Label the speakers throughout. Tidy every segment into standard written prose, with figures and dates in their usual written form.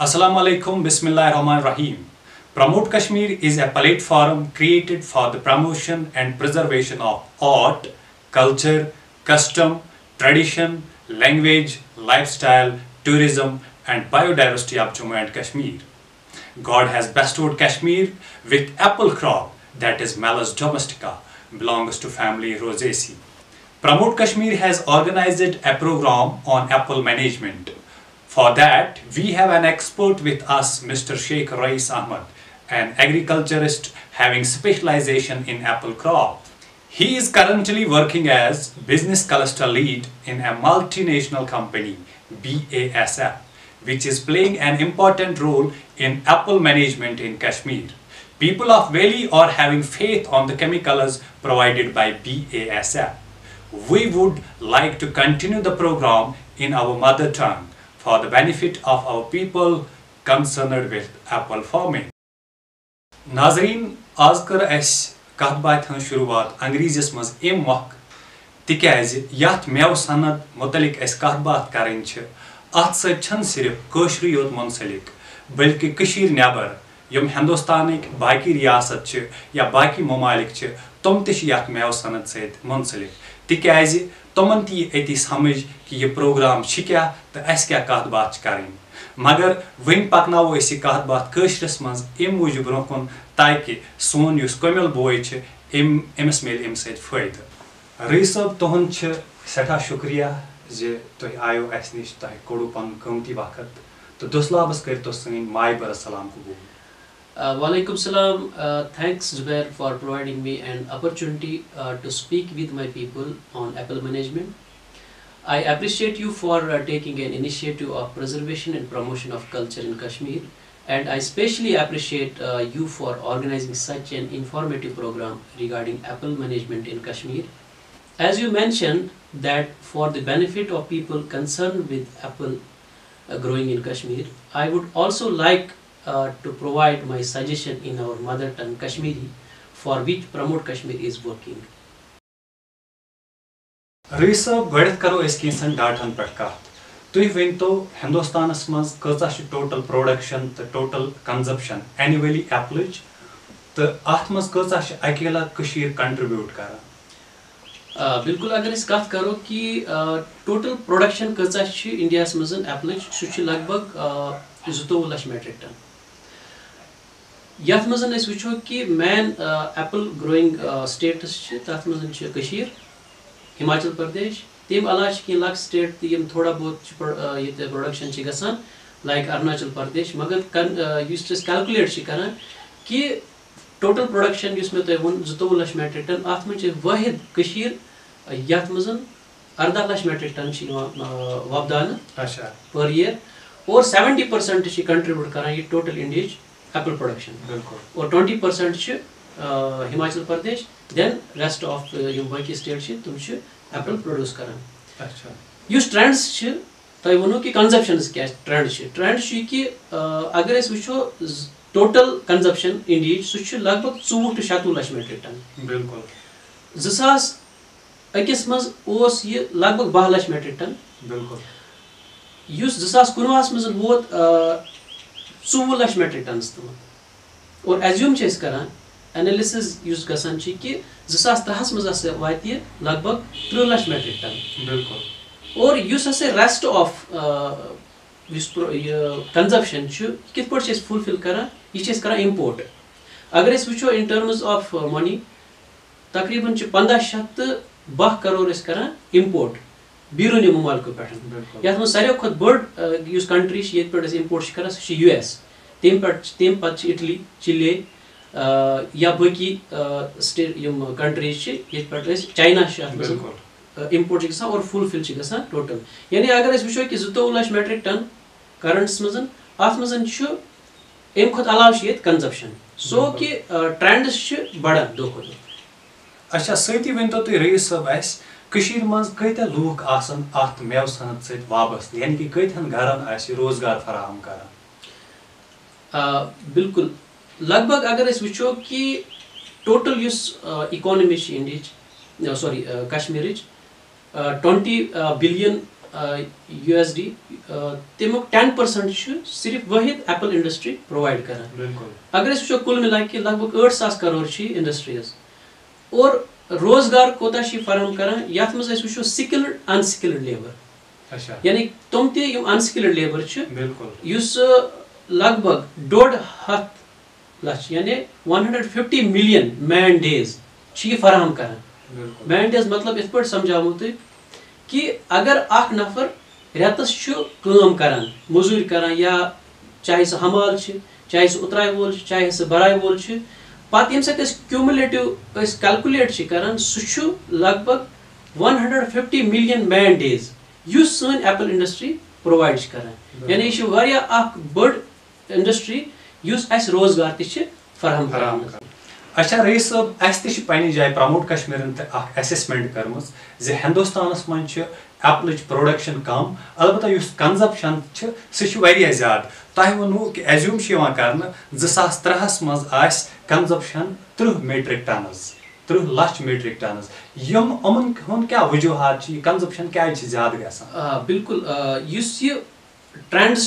Speaker 1: Assalamu alaikum, Bismillahirrahmanirrahim. Promote Kashmir is a platform created for the promotion and preservation of art, culture, custom, tradition, language, lifestyle, tourism and biodiversity of Jammu and Kashmir. God has bestowed Kashmir with apple crop, that is Malus domestica, belongs to family Rosaceae. Promote Kashmir has organized a program on apple management. For that, we have an expert with us, Mr. Sheikh Rais Ahmad, an agriculturist having specialization in apple crop. He is currently working as business cluster lead in a multinational company, BASF, which is playing an important role in apple management in Kashmir. People of Valley are having faith on the chemicals provided by BASF. We would like to continue the program in our mother tongue for the benefit of our people concerned with apple farming. Nazreen, आज कर अस कथ बात हन शुरुआत अंग्रेजीस मज M वक्त तिकाज यथ मेव सनद मुतलिक अस कथ बात करन छ अत सछन सिर्फ कशरी योत मुंसलिक बल्कि कशीर नेबर यम हिंदुस्तानिक बाकी रियासत छ या बाकी ममालिक छ तुम तिश यथ मेव सनद सहित मुंसलिक तिकाज तुमन ती अति समझ कि यह प्रोग्राम छ क्या तो अस क्या कथ बात करन मगर वन पकनावो अस कथ बात कशरस मज एम मूजूब रोकन ताकि सोन युस कमिल बोय छ एमस मिल एम सहित फायदा। रईस साहब तुहन छ सठा शुक्रिया जे तुह आयो अस निश तुह कोड़ू पन कीमती वक्त तो दुसलाबस कर तो सन माय बर सलाम कबूल।
Speaker 2: Walaikum salam. Thanks Zubair for providing me an opportunity to speak with my people on apple management. I appreciate you for taking an initiative of preservation and promotion of culture in Kashmir, and I especially appreciate you for organizing such an informative program regarding apple management in Kashmir. As you mentioned that for the benefit of people concerned with apple growing in Kashmir, I would also like to provide my suggestion in our mother tongue Kashmiri, for which Promote Kashmir is working.
Speaker 1: Rice साहब गड़त करो अस कैंसन Dutton पे कत तुह one तो हिंदुस्तानस मज कचा total production तो total consumption annually एप्लच तो अत मज कचा अकेला कशीर कंट्रीब्यूट करान।
Speaker 2: बिल्कुल अगर इस कत करो कि टोटल प्रोडक्शन कचा इंडिया मज एप्लच सह लगभग 22 लाख मेट्रिक टन। यथ मज वो कि मेन एप्पल ग्रोइंग स्टेट्स तथ मज कशीर, हिमाचल प्रदेश, तम अलावा कह लक स्टेट तम थोड़ा बहुत प्रोडक्शन गसान लाइक अरुणाचल प्रदेश, मगर कैलकुलेट कर कि टोटल प्रोडक्शन मे तुम वो 22 लाख मेट्रिक टन अत मे वाहिद कशीर यथ मज 18 lakh metric ton वपदान per year और 70% कंट्रीब्यूट कर ये टोटल इंडिया एप्पल प्रोडक्शन और 20% Himachal Pradesh, then rest of बाकी स्टेट तुम एप्पल प्रोड्यूस कर। युस ट्रेंड्स तुम वो कि कंजप्शन क्या ट्रेंड कि अगर वो टोटल कंजप्शन इंडिया सह लगभग 24 to 27 लाख मेट्रिक टन।
Speaker 1: बिल्कुल
Speaker 2: 2021 मज ये लगभग 12 लाख मेट्रिक टन।
Speaker 1: बिल्कुल
Speaker 2: 2019 मज वोत 24 लाख मेट्रिक टन तम और एज्यूम कर एनालिसिस गसान कि 2013 मज वात लगभग 30 लाख मेट्रिक टन।
Speaker 1: बिल्कुल
Speaker 2: और रेस्ट ऑफ कंजप्शन कित पे फुलफिल कर यह इम्पोर्ट। अगर वो इन टर्म्स ऑफ मनी तकरीबन 1512 करोड़ कर इम्पोर्ट बीरूनी ममालिकों पे ये सारे खुद बड़ कंट्री ये पे इम्पोर्ट कर US, तम पे इटली, चिले या बाकी स्टेट कंट्रीज ये पे चाइना इम्पोर्ट गसान और फुलफिल गसान टोटल। यानी अगर वो कि 22 लाख मेट्रिक टन करंट्स मज अत मज अम खुद अलाव ये कंजप्शन सो कि ट्रेंड्स बढ़ान दो खुद।
Speaker 1: अच्छा सती वन तो तुम रईस साहब अस कशीर मज कत्या लूक आसन अत मेव सनद सहित वाबस्त यानी कि कत्यान घरन आसि रोजगार फराहम करान।
Speaker 2: बिल्कुल लगभग अगर वो कि total economy India sorry Kashmir 20 billion USD तमिक 10% सिर्फ वाहिद एप्पल इंडस्ट्री प्रोवाइड करान अगर अस कुल मिला के लगभग 8,000 करोड़ इंडस्ट्रीज और रोजगार कोता फराहम करान यथ मज वो स्किल्ड अनस्किल्ड लेबर यानी तुम तम अनस्किल्ड लेबर युस लगभग 1.5 लाख यानी 150 मिलियन मैन डेज फराहम करान मैन डेज मतलब इत पे समझावो तुम कि अगर अख नफर रेतस काम करान मजूर करान या चाहे सह हमाल चाहे सह उतराय वोल चाहे सह बराय वोल पत ये क्यूमुलेटिव कैलकुलेट करान सह लगभग 150 मिलियन मैन डेज युस सन एप्पल इंडस्ट्री प्रोवाइड करान यानी यह बड़ इंडस्ट्री युस अस रोजगार तह फराहम करान।
Speaker 1: अच्छा रईस साहब अस तह जाए प्रमोट कश्मीरन असेसमेंट कर्म हिंदुस्तानस मज एप्पल प्रोडक्शन कम अलबत्ता कंजप्शन सह ज्यादा तह वो कि एज्यूम कर 2003 मज consumption 30 metric ton 30 lakh metric ton यमन क्या वजूहत कंजप्शन क्या ज्यादा गसान
Speaker 2: बिल्कुल ट्रेंड्स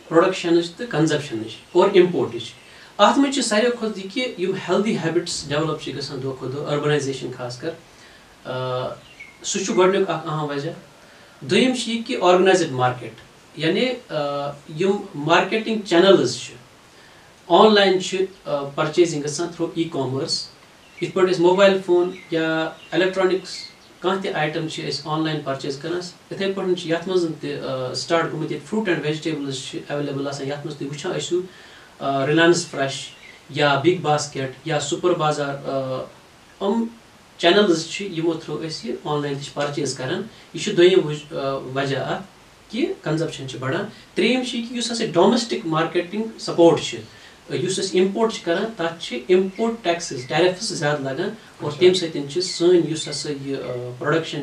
Speaker 2: प्रोडक्शन तो कंजप्शन और इम्पोर्ट अत मे सारे खुद कि हेल्दी हैबिट्स डेवलप गसान दो खुद अर्बनाइजेशन खास कर सह गोडनिक अहम वजह दोयम कि ऑर्गेनाइज्ड मार्केट यानी मार्केटिंग चैनल्स ऑनलाइन परचेजिंग गसान थ्रू ई-कॉमर्स इत पे मोबाइल फोन या इलेक्ट्रॉनिक्स कह त आइटम ऑनलाइन परचेज कर इथे पे ये मज स्टार्ट गुमुत फ्रूट एंड वेजिटेबल्स अवेलेबल ये मज तुम वो रिलायंस फ्रेश या बिग बास्केट या सुपर बाजार चैनल्स यमो थ्रू ऑनलाइन परचेज करान यह दोयम वजह कि कंजप्शन बढ़ान त्रेम कि डोमेस्टिक मार्केटिंग सपोर्ट इम्पोर्ट करान तथ इम्पोर्ट टैक्सेस टैरिफ्स ज्यादा लगान और तम सन प्रोडक्शन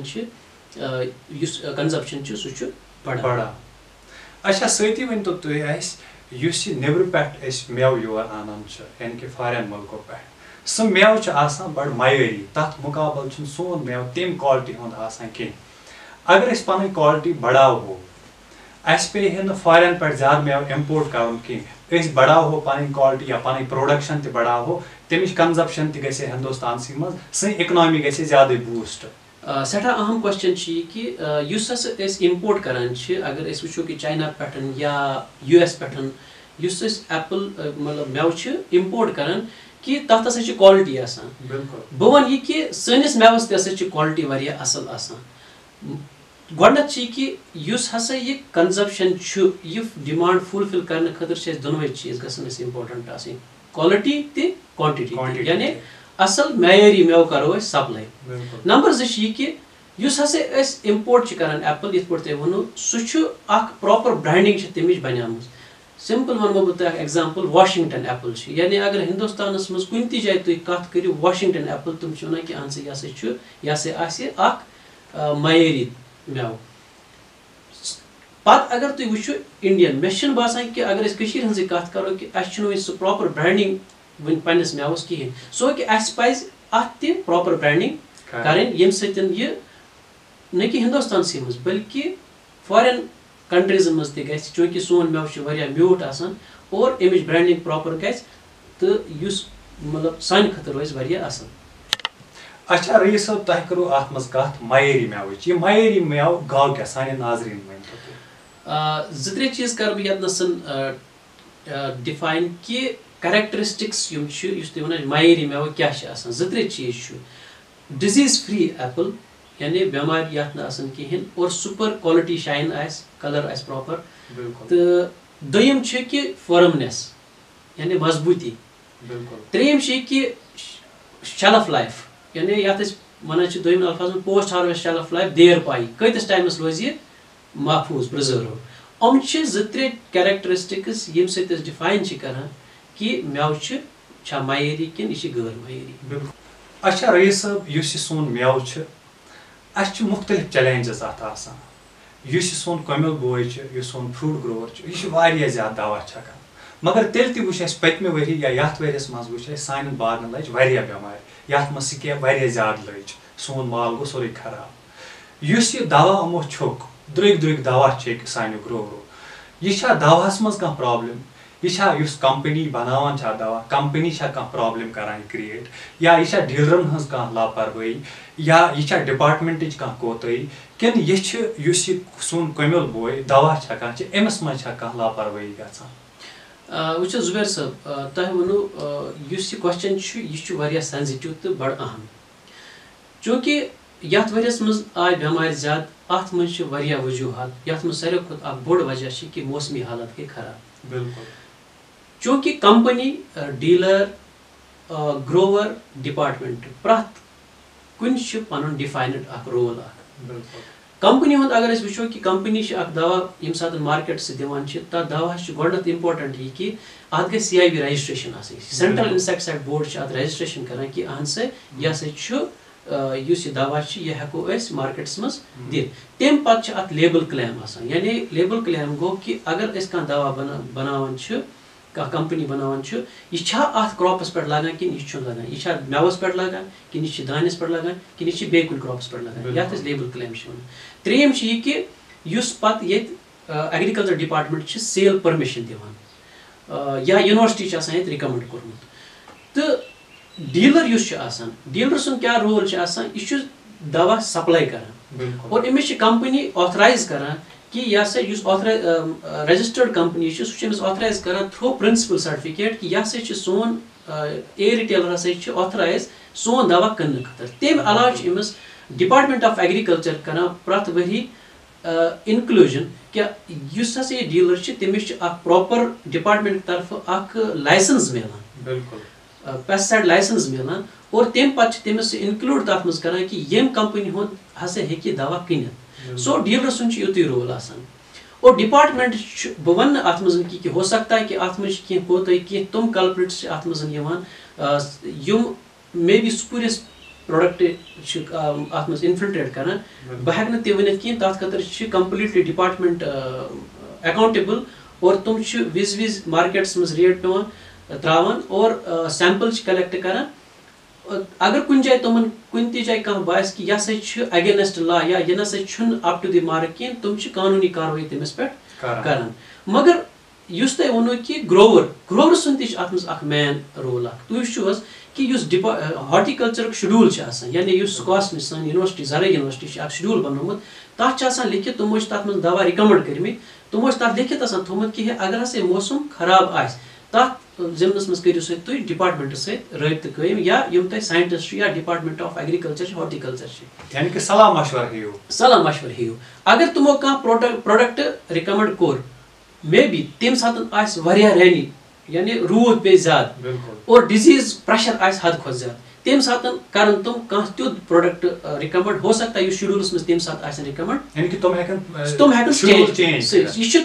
Speaker 2: कंजप्शन सह बढ़ान।
Speaker 1: अच्छा सती वन तो तुस नबर पे मेव योर आनान यानी कि फॉरेन मुल्कों पे सह मेव बड़ मयरी तथ मुकाबल सोन मेव तम क्वालिटी हूँ कह अगर पन क्वालिटी बढ़ावो अस पे फॉरेन पे ज्यादा मेव इम्पोर्ट कर बढ़ावो पन क्वालिटी या पन प्रोडक्शन बढ़ावो तमिच कंजप्शन हिंदुस्तान मज सन इकनॉमी गई ज्यादा बूस्ट।
Speaker 2: सठा अहम क्वेश्चन कि इम्पोर्ट करान अगर वो कि चाइना पे या US पे एप्पल मतलब मेव इम्पोर्ट करान कि तथ हसा क्वालिटी बह वन कि सनिस मेवस तह क्वालिटी वारिया असल गोडनथ कि हसा यह कंजप्शन यह डिमांड फुलफिल करने खतर दोनों चीज गसन इम्पोर्टेंट क्वालिटी तो क्वांटिटी यानी असल मयारी मेव करो सप्लाई। नंबर 2 कि हसा इम्पोर्ट करान एप्पल ये पे वो सह प्रॉपर ब्रांडिंग तमिच बनियाम सिंपल वनो बह एग्जांपल वाशिंगटन एप्पल यानी अगर हिंदुस्तान मज कुन जाए तुम कत करो वाशिंगटन एप्पल तुम वन कि अन यह मयारी मेव पत अगर तुम वो इंडियन मे बासान कि अगर हज कत करो कि सह प्रॉपर ब्रांडिंग वन पन्नस मेवस कहें सो कि पज अत प्रॉपर ब्रांडिंग करें ये न कि हिंदुस्तान मज बल्कि फॉरेन कंट्रीज मज चूँकि सोन मेव म्यूट और अमिच ब्रांडिंग प्रॉपर तो मतलब सान खतर रोज असल।
Speaker 1: अच्छा रईस साहब तह करो अत मज कत मयारी मेवच यह मयारी मेव गो क्या सान नाजरीन वन
Speaker 2: त्रे चीज कर बह डिफाइन कि कैरेक्टरिस्टिक्स तुम मयारी मेव क्या त्रे चीज डिजीज फ्री एप्पल यानी बेमार ये कहें और super quality shine colour proper तो दोयम कि फर्मनेस यानी मजबूती त्रेम कि शेल्फ लाइफ यानी ये वन दोयम अल्फाज पोस्ट हार्वेस्ट शेल्फ लाइफ देर पाई कतिस टाइमस रोज ये महफूज प्रिजर्व अम त्रे कैरेक्टरिस्टिक्स यम डिफाइन करान कि मेव मयारी किन यह गैर मयारी।
Speaker 1: अच्छा रईस साहब सोन मेव मुख्तलिफ चैलेंजेस अत सोन कमिल बोय सोन फ्रूट ग्रोवर यह ज्यादा दवा छकान मगर तेल तु पत्मे वरी या यथ वरियस मज वो सान बागन लज बेमार यथ मज स्केप ज्यादा लज सोन माल गो सोरे खराब यह दवा यमो छोक द्रुग दवा सानो ग्रोवरो यह दवाहस मज कह प्रॉब्लम यह कंपनी बनावान दवा कंपनी कह प्रॉब्लम करान क्रिएट या यह डीलरन हज कह लापरवाही या यह डिपार्टमेंट कह कोताही किन यह सोन कमिल बोय दवा छकान अमिस मज कह लापरवाही गछान
Speaker 2: वो जुबैर साहब तह वनो यह क्वेश्चन यह सेंसिटिव तो बड़ अहम चूँकि यथ वरियस मज आय बेमार ज्यादा अत मज वजूहत यथ मज सारे खुद बोड़ वजह कि मौसमी हालत गई खराब
Speaker 1: बिल्कुल
Speaker 2: चूँकि कंपनी डीलर ग्रोवर डिपार्टमेंट प्रत कुन पन डिफाइनड रोल कंपनी हुंद अगर वो कि कंपनी दवा यम सात मार्केट से दिवान तथ दवा गोडनथ इम्पोर्टेंट यह कि अत गई CIB registration central insecticide board अत रजिस्ट्रेशन कर कि अहन सा यह सा दवा यह हेको मार्केट्स मज दित तम पे अत लेबल क्लेम यानी लेबल क्लेम गो कि अगर कह दवा बनावान कह कंपनी बनावान यह अत क्रॉपस पे लगान कि लगान यह मेवस पे लगान कि दानस पे लगान कि बे कुन क्रॉपस पे लगान यह लेबल क्लेम त्रेम यह कि पत ये एग्रीकल्चर डिपार्टमेंट सेल परमिशन दिवान या यूनिवर्सिटी ये रिकमेंड कोर्मुत तो डीलर डीलर सुन क्या रोल यह दवा सप्लाई करान और अमिस कंपनी ऑथराइज करान कि यह रजिस्टर्ड कंपनी सह ऑथराइज करान थ्रू प्रिंसिपल सर्टिफिकेट कि यह सोन ए रिटेलर हसा ऑथराइज सोन दवा कन खतर तम अलाव अमिस डिपार्टमेंट ऑफ एग्रीकल्चर करान प्रत वरी इंक्लूजन क्या हसा यह डीलर तमिस प्रॉपर डिपार्टमेंट तरफ लाइसेंस मिलान
Speaker 1: बिल्कुल
Speaker 2: पेस्टिसाइड लाइसेंस मिलान और तम पे तमिस इंक्लूड तथ मज करान कि यम कंपनी हुंद हसा हेकि दवा किनित सो डीलर सुन युत रोल और डिपार्टमेंट बह वन अत मज कि हो सकता है कि अत मज कह कोताही कह तुम कल्प्रिट्स अत मज यम मे बी स्पूरियस प्रोडक्ट अत मज इनफिल्ट्रेट करान बह हेक नह वन कह तथ खतर कंप्लीटली डिपार्टमेंट अकाउंटेबल और तुम विज विज मार्केट्स मज रेट पे त्रावान और सैंपल कलेक्ट करान अगर कुन जाए तुम कुन जाए कह बास कि यह अगेंस्ट लॉ या यह ना अप टू द मार्क कह तुम कानूनी कार्रवाई तमिस पे करान मगर युस तुम वनो कि ग्रोवर सुन अत मज मेन रोल तुम कि हॉर्टिकल्चर शेड्यूल यानी स्कॉस सन यूनिवर्सिटी जरा यूनिवर्सिटी शेड्यूल बनोमुत तथ लिखित तुमो तथ मज दवा रिकमेंड कर्मित तुमो तथ लिखित थोमुत कि अगर हसा मौसम खराब आ तथ जमनस मज करियो सा तुम डिपार्टमेंट सहित रब्त कायम या यम तुम साइंटिस्ट या डिपार्टमेंट ऑफ एग्रीकल्चर हॉर्टिकल्चर
Speaker 1: यानी कि सलाह मशवर हेयू अगर तुमो कह product recommend core may be तम सात रैनी यानी रूद पे ज्यादा और डिजीज प्रेशर हद खुद ज्यादा तम सात कर तुम कह तुथ प्रोडक्ट रिकमेंड हो सकता है शेड्यूल्स मज तम सात रिकमेंड यानी कि
Speaker 2: तुम चेंज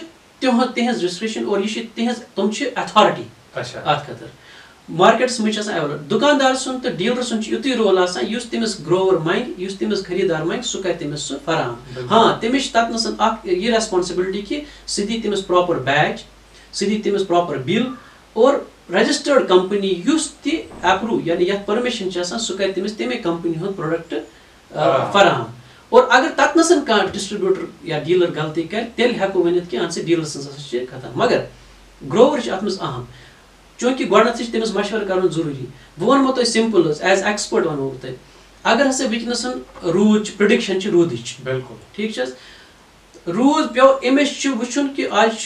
Speaker 2: यह तिहज रजिस्ट्रेशन और यह तुम अथॉरिटी अत खतर मार्केट्स मज अवेलेबल दुकानदार सुन तो डीलर सुन युत रोल तमिस ग्रोवर मंग तमिस खरीदार मंग सह कर तमिस फराहम हाँ तमिस तथनस यह रेस्पॉन्सिबिलिटी कि सह दी तमिस प्रॉपर बैच सह दी तमिस प्रॉपर बिल और रजिस्टर्ड कंपनी अप्रूव यानी यह परमिशन सह कर तमिस तमे कंपनी हुंद प्रोडक्ट फराहम और अगर तथनसन कह डिस्ट्रीब्यूटर या डीलर गलती कर तेल हेको वन कि अन डीलर सज खत्म मगर ग्रोवर अत मज अहम चूँकि गोडनथ तमिस मशवर कर जरूरी बह वनमो तुम सिंपल एज एक्सपर्ट वनो तुम अगर हसा वनसन रूद प्रिडिक्शन रूद
Speaker 1: बिल्कुल
Speaker 2: ठीक रूद पे अमिस वुचन कि आज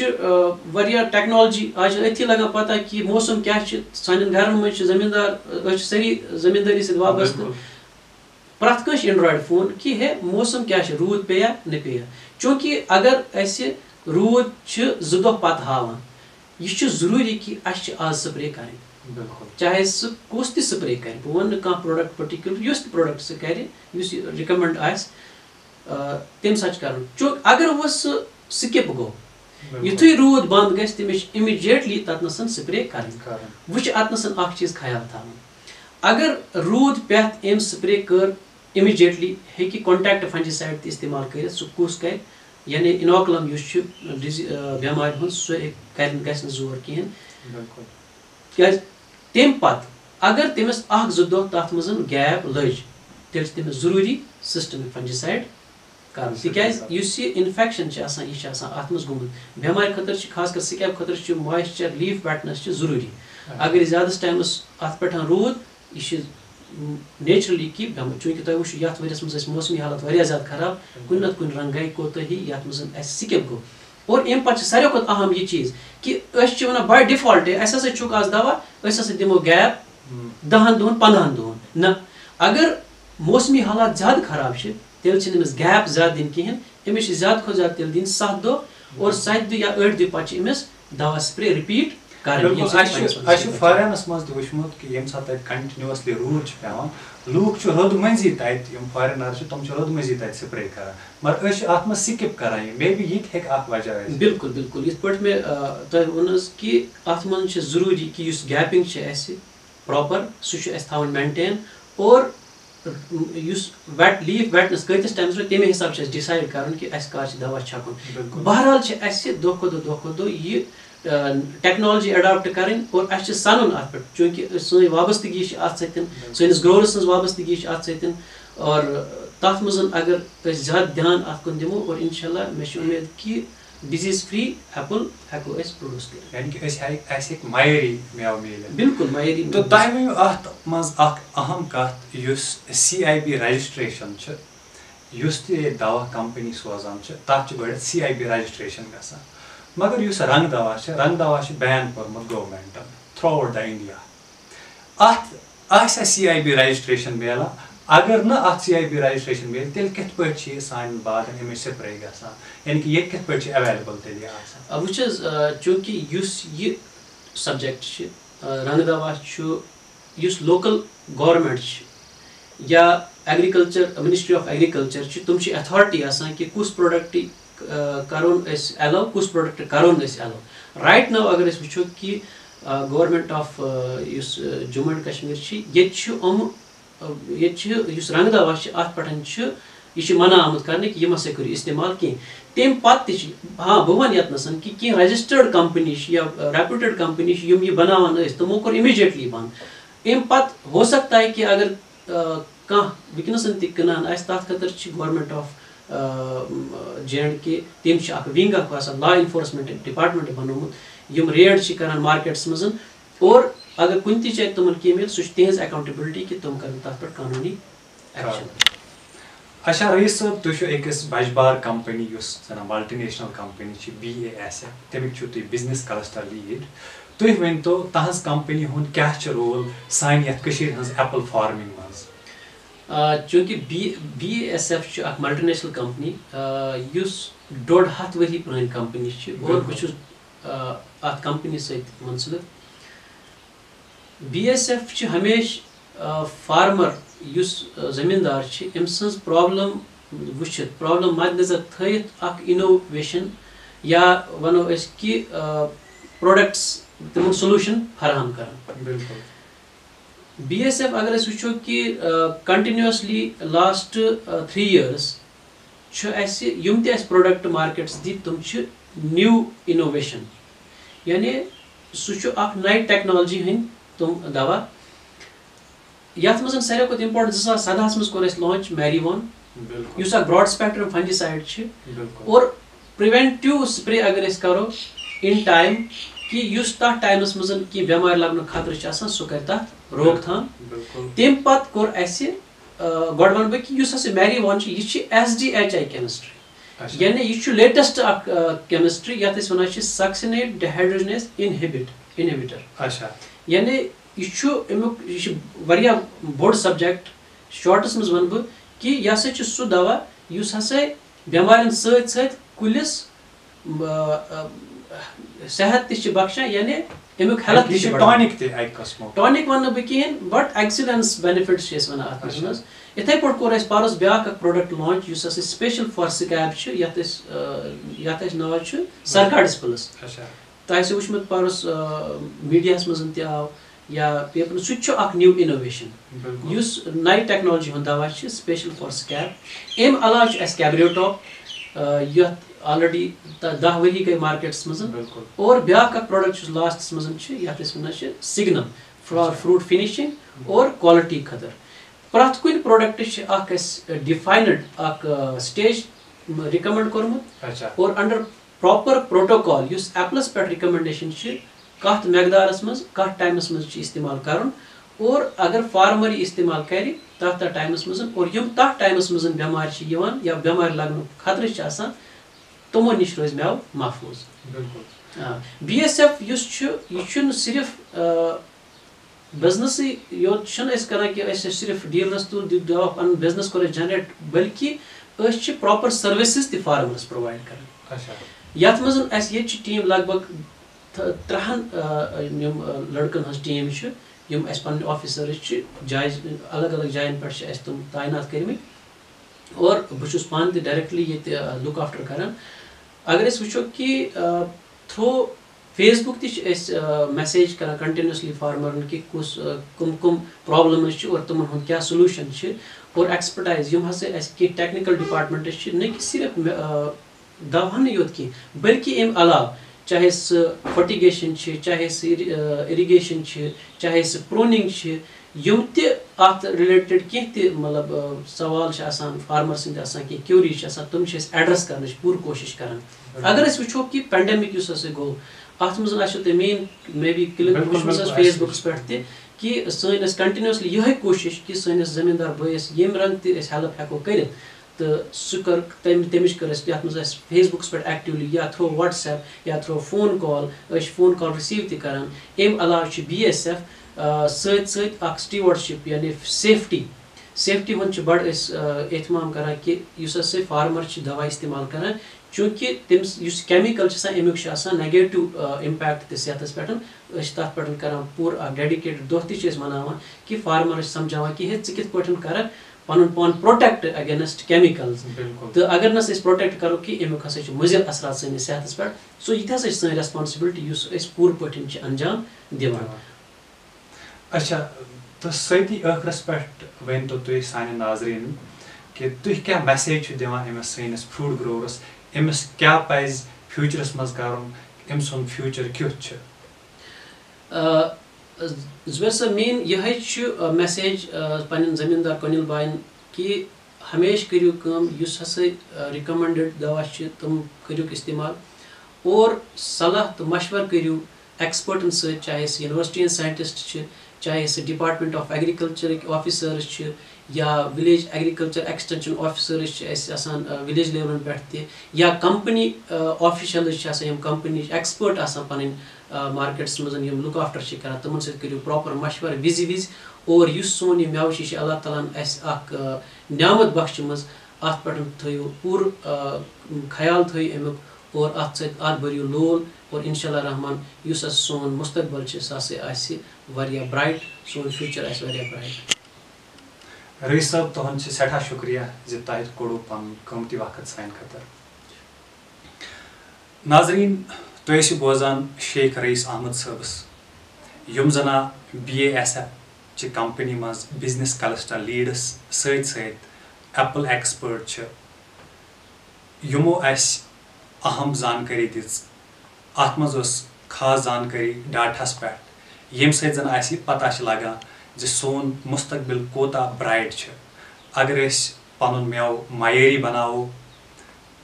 Speaker 2: टेक्नोलॉजी आज अथी लगा पता कि मौसम क्या सान घर मज जमींदार सारी जमींदारी सहित वाबस्त प्रत कस एंड्रॉयड फोन कि हे मौसम क्या रूद पे या न पे चूँकि अगर रूद 2 दह पत हावान यह जरूरी कि आज स्प्रे करें चाहे सह कुछ त स्प्रे कर बह वन कह प्रोडक्ट पर्टिकुलर प्रोडक्ट सह कर रिकमेंड तम सच कर अगर वह स्किप गो युथु रूद बंद गस तमिस इमीडिएटली तथनसन स्प्रे कर वह अतनसन चीज ख्याल थवन अगर रूद पे एम स्प्रे कर इमीडिएटली हेकि कॉन्टैक्ट फंजीसाइड इस्तेमाल कर सह कुस कर यानी इनोकुलम बेमार हूँ सह गस जोर कहें क्या तम पत अगर तमिस 1-2 दह तथ मज गैप लज तेल तमिस जरूरी सिस्टमिक फंजीसाइड करन तिकैज युस ये इन्फेक्शन छ आसान ये आसान आत्मस गुमुत बेमार खतर छ खास कर स्कैब खतर छ मॉइस्चर लीफ वेटनेस छ जरूरी अगर ज्यादा टाइमस अत पेठ रूद ये नेचुरली कि चूंकि तुम वो ये वरियस मज मौसमी हालत वारिया ज्यादा खराब कुन नत कुन रंग गई कोतही ये मज स्किप गो और अम पे सारे खुद अहम ये चीज कि वन बाय डिफॉल्ट अस चुक आज दवा अस दिमो गैप 10 दोहन 15 दोहन न अगर मौसमी हालात ज्यादा खराब तेल गैप ज्यादा दिन कहें अमिस ज्यादा खुद ज्यादा तेल दिन 7 दो और 7 दो या 8 दो पे अमिस दवा स्प्रे रिपीट
Speaker 1: फॉरेनस मज वुचमुत कि यम साथ कंटिन्यूअसली रूद पेवान लूक रोद मजी तत फॉरेनर तुम रोद मजी तत स्प्रे कर मगर अत मज स्किप करान मे बी ये वजह
Speaker 2: बिल्कुल बिल्कुल इत पे मे तुम वन कि अत मज जरूरी कि गैपिंग प्रॉपर सह मेंटेन और वेट लीफ वेटनेस कतिस टाइम्स तमे हिसाब से डिसाइड कर कि कर दवा छकन बहरहाल दो खुद ये टेक्नोलॉजी अडॉप्ट करें और अस सन अत पे चूंकि सही वाबस्तगी अत सैनिस ग्रोवर्स वाबस्तगी अत सत और तथ मज अगर ज्यादा ध्यान अत कुन दिमो और इंशाल्लाह मे उम्मीद कि डिजीज फ्री एप्पल हेको प्रोड्यूस कर
Speaker 1: यानी कि मायरी मेव मिल
Speaker 2: बिल्कुल मायरी
Speaker 1: तो तह वो अत मज अहम कत CIB रजिस्ट्रेशन दवा कंपनी सोजान तथ गड CIB रजिस्ट्रेशन गसान मगर युस रंग दवा बैन कोर्मुत गवर्नमेंटन थ्रू आउट द इंडिया अत CIB रजिस्ट्रेशन मिलान अगर न अत CIB रजिस्ट्रेशन मिल तेल कत पे सान बागन अमिस स्प्रे गसान यानी कि ये कत पे अवेलेबल तेल आसान
Speaker 2: वो चूंकि युस ये सब्जेक्ट रंग दवा युस लोकल गवर्नमेंट या एग्रीकल्चर मिनिस्ट्री ऑफ एग्रीकल्चर तुम अथॉरिटी आसान कि कुछ प्रोडक्ट करोन अलाउ कुछ प्रोडक्ट करोन अलाउ राइट नाउ अगर वो कि government of Jammu and Kashmir ये रंग दवा अत पे यह मना आमुत कर कि यह मसा करो इस्तेमाल कह तम पे हाँ बह वन यतन कि कह रजिस्टर्ड कंपनी या रेप्यूटेड कंपनी यम यह बनावान तमो कोर इमीडिएटली बंद अम पे हो सकता है कि अगर कह वनस तनान तथ खतर गवर्नमेंट ऑफ J&K तम विंग लॉ इन्फोर्समेंट डिपार्टमेंट बनोमुत यम रेड कर मार्केट्स मज और अगर कुन ती जाए तुम कह मिल सह तिज अकाउंटेबिलिटी कि तुम कर तथ पे कानूनी एक्शन
Speaker 1: अच्छा रईस साहब तुम अकिस बजबार कंपनी मल्टीनेशनल कंपनी BASF तमिक तुम बिजनेस क्लस्टर लीड तुम वन तो तहज कंपनी हुंद क्या रोल सान एप्पल फार्मिंग मज
Speaker 2: चूंकि BASF मल्टीनेशनल कंपनी $150 वरी पुरानी कंपनी और बह कंपनी सत मुंसलिक BASF हमेश फार्मर जमींदार अम सज प्रॉब्लम वुचित प्रॉब्लम मद्देनजर थयित इनोवेशन या वनो कि प्रोडक्ट्स तम सोल्यूशन फराहम कर
Speaker 1: बिल्कुल
Speaker 2: BASF अगर वो कि कंटिन्यूअसली लास्ट 3 years यम ते प्रोडक्ट मार्केट्स दी तुम न्यू इनोवेशन यानी सह नई टेक्नोलॉजी हंद तुम दवा यथ मज सारे खुद इम्पोर्टेंट 2017 मज कोर लॉन्च मैरीवन युस ब्रॉड स्पेक्ट्रम फंजीसाइड और प्रिवेंटिव स्प्रे अगर करो इन टाइम कि युस तथ टाइमस मज कि बेमार लगन खतर सह कर तथ रोकथाम तम पे कोर गड वन बह कि मैरीवन यह SDHI केमिस्ट्री यानी यह लेटेस्ट केमिस्ट्री ये वन सक्सिनेट डिहाइड्रोजनेस इनहिबिटर यानी यह बोड़ सब्जेक्ट शॉर्टस मज वन बह कि यह सह दवा बेमार सत कुलिस सेहत ति बख्शान यानी अमुक हेल्थ टॉनिक वन बह कहें बट एक्सीलेंस बेनिफिट्स वन अत इथे पे कोर पारस ब्या product launch use special for scab ये नाव सरकार्डिस प्लस तह वुचमुत पारस मीडिया मज तव या पेपर सह न्यू इनोवेशन युस नई टेक्नोलॉजी हूँ दवा स्पेशल फॉर स्कैब अम अलाव कैब्रियोटॉप ये ऑलरेडी 10 वरी गई मार्केट्स मज और ब्या प्रोडक्ट लास्ट मज one signum for fruit finishing और क्वालिटी खतर प्रत कुन प्रोडक्ट डिफाइनड स्टेज रिकमेंड कोरमुत
Speaker 1: अच्छा
Speaker 2: और under proper protocol use A plus पे रिकमेंडेशन कत मकदारस मज कत टाइमस मज इस्तेमाल करन और अगर फार्मर इस्तेमाल कर तथ टाइमस मज और यम तथ टाइमस मज बेमार या बेमार लगन खतरे तमो निश रोज मेव महफूज
Speaker 1: बिल्कुल
Speaker 2: BSF युस यह सिर्फ बिजनेस योत करान कि सिर्फ डीलरस तुल दवा पन बिजनेस कोर जनरेट बल्कि प्रॉपर सर्विसेज त फार्मर्स प्रोवाइड कर
Speaker 1: अच्छा
Speaker 2: यथ मज ये टीम लगभग 3 लड़कन हज टीम यम पन ऑफिसर्स जाय अलग अलग जायन पे तुम तैनात कर्म और बहुत पान डायरेक्टली ये लुक आफ्टर करान अगर वो कि थ्रू फेसबुक मैसेज करान कंटिन्यूसली फार्मरन कि कुस कुम प्रॉब्लम्स और तुम क्या सोल्यूशन और एक्सपर्टाइज यम हसा कि टेक्निकल डिपार्टमेंट न कि सिर्फ दवाहन योत की बल्कि अम अलाव चाहे सह फर्टिगेशन चाहे सह इरिगेशन चाहे सह प्रूनिंग यम अत रिलेटेड कह मतलब सवाल फार्मर सद कह क्यूरी तुम एड्रेस कर पूर कोशिश करान अगर वो कि पेंडेमिक गो अत मे मे बी क्लिप फेसबुक पे कि सन कंटिन्यूसली यह कोशिश कि सैनिस जमींदार भैस यम रंग हेल्प हेको कर तो सह कर तमिश कर फेसबुक पे एक्टिवली या थ्रू व्हाट्सएप या थ्रू फोन कॉल रिसीव तरान अम अलाव BSF सत स्टीवर्डशिप यानी सेफ्टी हूँ बड़ एहतमाम करान कि फार्मर दवा इस्तेमाल करान चूँकि तमिस केमिकल अमुक नेगेटिव इम्पैक्ट सेहत पे तथ पे करान पूर डेडिकेटेड दो मनावान कि फार्मर समझावान कि कित कर पन पान प्रोटेक्ट अगेंस्ट केमिकल्स तो अगर नस प्रोटेक्ट करो कि अमुक हसा मजीद असरात सैनिस सेहत पे सो ये सन रेस्पॉन्सिबिलिटी पूर पे अंजाम दिवान
Speaker 1: अच्छा तो सती आखरस पे वन तो तुम सान नाजरीन कि तुम क्या मैसेज दिवान अमिस सैनिस फ्रूट ग्रोवरस अमिस क्या पज फ्यूचरस मज करन अम सुन फ्यूचर क्युथ
Speaker 2: जुबैर साहब मेन यह मैसेज पन्न जमींदार कनिल बायन कि हमेशा करियो काम युस हसा रिकमेंडेड दवा तुम करियो इस्तेमाल और सलाह तो मशवर करियो एक्सपर्टन सहित चाहे यूनिवर्सिटी साइंटिस्ट चाहे डिपार्टमेंट ऑफ एग्रीकल्चर ऑफिसर्स या village agriculture extension officers village level पे या कंपनी ऑफिशियल्स कंपनी एक्सपर्ट पन मार्केट्स मज लुक आफ्टर कर तमन सत करियो प्रॉपर मशवर विज और युस सोन यह मेव अल्लाह ताला न्यामत बख्श मज अत पे थो पूर ख्याल थो अमुक और अत भरियो लोल और इंशाल्लाह रहमान युस सोन मुस्तकबल सह ब्राइट सोन फ्यूचर ब्राइट
Speaker 1: रईस साहब तुहन सठा शुक्रिया तुह कोड़ो पन कीमती वक्त सान खतर नाजरीन तुम बोजान शेख रईस अहमद साहबस यम जना BASF ची कंपनी मज बिजनेस क्लस्टर लीडस सत एप्पल एक्सपर्ट यमो अहम जानकारी दिज अत मज खास जानकारी डाटास पे यम सत पता लगा जो सोन मुस्तकबिल कोता ब्राइट अगर पन मेव मयरी बनाओ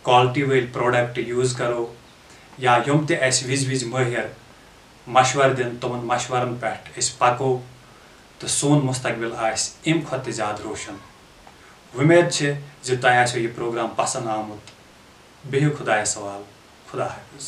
Speaker 1: क्वालिटी वाल प्रोडक्ट यूज करो या यम विज महर मशवर दिन तुम मशवरन पे पको तो सोन मुस्तकबिल अम खुद ज़्यादा रोशन उम्मीद तुह यह प्रोग्राम पसंद आमुत बिहु खुदाय सवाल खुदा हाफिज।